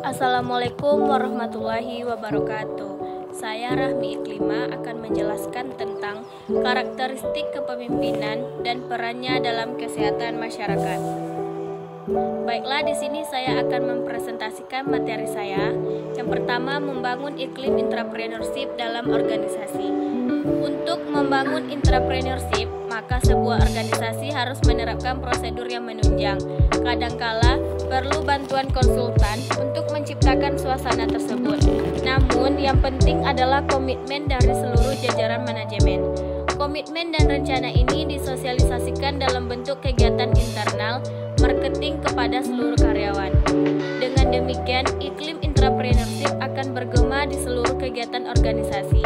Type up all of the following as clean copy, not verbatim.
Assalamualaikum warahmatullahi wabarakatuh. Saya Rahmi Iklima akan menjelaskan tentang karakteristik kepemimpinan dan perannya dalam kesehatan masyarakat. Baiklah, di sini saya akan mempresentasikan materi saya. Yang pertama, membangun iklim entrepreneurship dalam organisasi. Untuk membangun entrepreneurship, maka sebuah organisasi harus menerapkan prosedur yang menunjang. Kadangkala perlu bantuan konsultan untuk menciptakan suasana tersebut. Namun, yang penting adalah komitmen dari seluruh jajaran manajemen. Komitmen dan rencana ini disosialisasikan dalam bentuk kegiatan internal marketing kepada seluruh karyawan. Dengan demikian, iklim entrepreneurship akan bergema di seluruh kegiatan organisasi.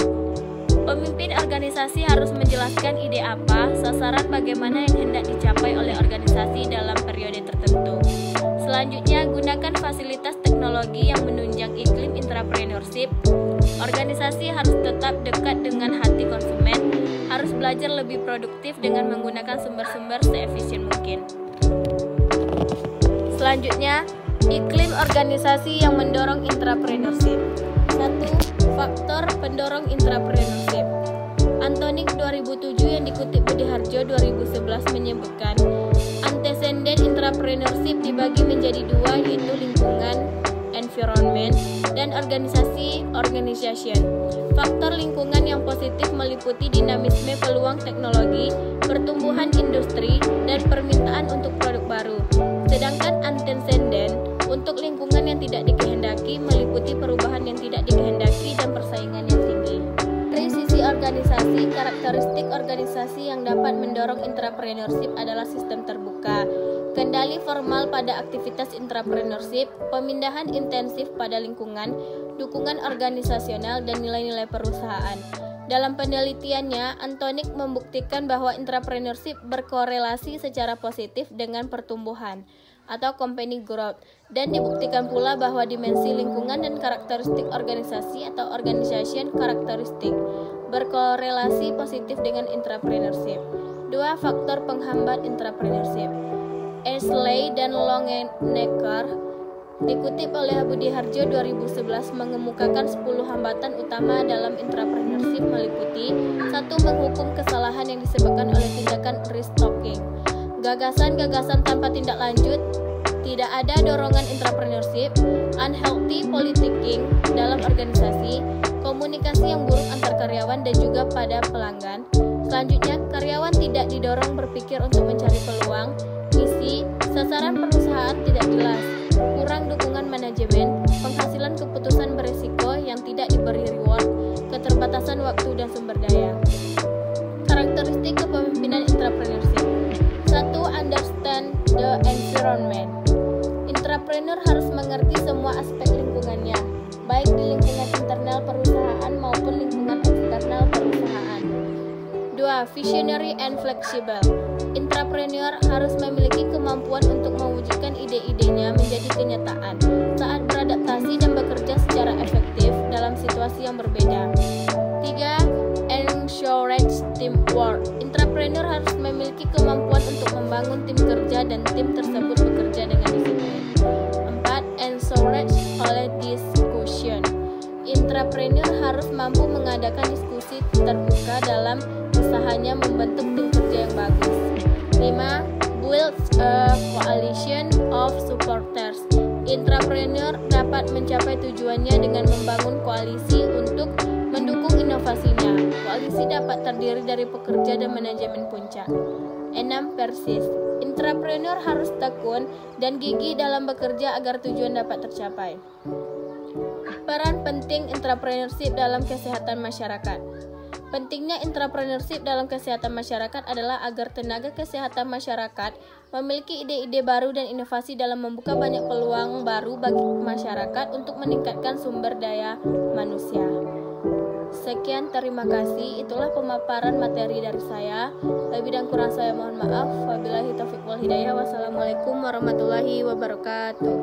Pemimpin organisasi harus menjelaskan ide apa, sasaran bagaimana yang hendak dicapai oleh organisasi dalam periode tertentu. Selanjutnya, gunakan fasilitas teknologi yang menunjang iklim entrepreneurship. Organisasi harus tetap dekat dengan hati konsumen, harus belajar lebih produktif dengan menggunakan sumber-sumber seefisien mungkin. Selanjutnya, iklim organisasi yang mendorong entrepreneurship. 1. Faktor pendorong entrepreneurship. Antonik 2007 yang dikutip Budi Harjo 2011 menyebutkan, antecedent entrepreneurship dibagi menjadi dua, yaitu lingkungan environment dan organisasi organization. Faktor lingkungan yang positif meliputi dinamisme peluang teknologi, pertumbuhan industri, dan permintaan untuk produk baru. Sedangkan antecedent untuk lingkungan yang tidak dikehendaki meliputi perubahan yang tidak dikehendaki dan persaingan yang tinggi. Dari sisi organisasi, karakteristik organisasi yang dapat mendorong entrepreneurship adalah sistem terbuka, kendali formal pada aktivitas entrepreneurship, pemindahan intensif pada lingkungan, dukungan organisasional, dan nilai-nilai perusahaan. Dalam penelitiannya, Antonik membuktikan bahwa entrepreneurship berkorelasi secara positif dengan pertumbuhan atau company growth, dan dibuktikan pula bahwa dimensi lingkungan dan karakteristik organisasi atau organization karakteristik berkorelasi positif dengan entrepreneurship. 2. Faktor penghambat entrepreneurship. Ashley dan Longenecker dikutip oleh Budi Harjo 2011 mengemukakan 10 hambatan utama dalam entrepreneurship meliputi 1. Menghukum kesalahan yang disebabkan oleh tindakan risk taking. Gagasan-gagasan tanpa tindak lanjut, tidak ada dorongan entrepreneurship, unhealthy politicking dalam organisasi, komunikasi yang buruk antar karyawan dan juga pada pelanggan. Selanjutnya, karyawan tidak didorong berpikir untuk mencari peluang, misi, sasaran perusahaan tidak jelas, kurang dukungan manajemen, penghasilan keputusan beresiko yang tidak diberi reward, keterbatasan waktu dan sumber daya. Karakteristik kepemimpinan entrepreneurship. 1. Understand the environment. Entrepreneur harus mengerti semua aspek lingkungannya, baik di lingkungan internal perusahaan maupun lingkungan eksternal perusahaan. 2. Visionary and flexible. Entrepreneur harus memiliki kemampuan untuk mewujudkan ide-idenya menjadi kenyataan saat beradaptasi dan bekerja secara efektif dalam situasi yang berbeda. 3. Encourage teamwork. Entrepreneur harus memiliki kemampuan untuk membangun tim kerja dan tim tersebut bekerja dengan disiplin. 4. Encourage oleh discussion. Entrepreneur harus mampu mengadakan diskusi terbuka dalam usahanya membentuk tim kerja yang bagus. 5. Build a coalition of supporters. Entrepreneur dapat mencapai tujuannya dengan membangun koalisi untuk mendukung inovasinya. Koalisi dapat terdiri dari pekerja dan manajemen puncak. 6. Persist. Entrepreneur harus tekun dan gigih dalam bekerja agar tujuan dapat tercapai. Peran penting entrepreneurship dalam kesehatan masyarakat. Pentingnya entrepreneurship dalam kesehatan masyarakat adalah agar tenaga kesehatan masyarakat memiliki ide-ide baru dan inovasi dalam membuka banyak peluang baru bagi masyarakat untuk meningkatkan sumber daya manusia. Sekian, terima kasih. Itulah pemaparan materi dari saya. Lebih dan kurang saya mohon maaf. Wabillahi taufiq wal hidayah. Wassalamualaikum warahmatullahi wabarakatuh.